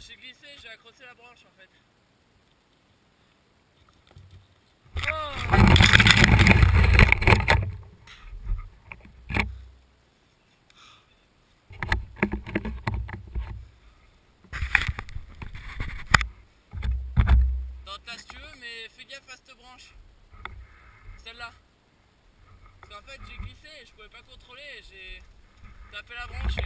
J'ai glissé, j'ai accroché la branche en fait. Dans ta si tu veux, mais fais gaffe à cette branche. Celle-là. Parce qu'en fait j'ai glissé et je pouvais pas contrôler et j'ai tapé la branche et...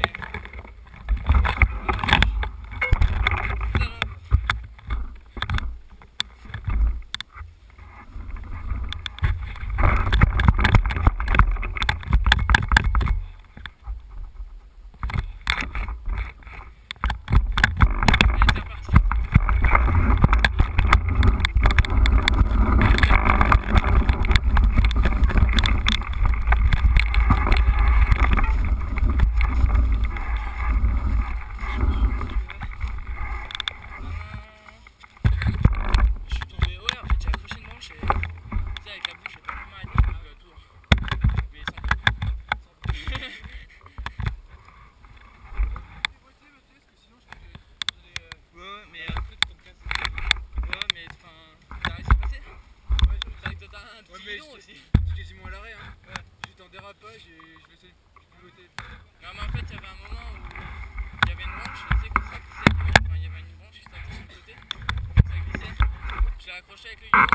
J'étais quasiment à l'arrêt, hein. Ouais. J'étais en dérapage et je laissais piloter. Non mais en fait il y avait un moment où il y avait une branche, tu sais, quand ça glissait, enfin il y avait une branche qui s'attachait sur le côté, quand ça glissait, je l'ai accroché avec le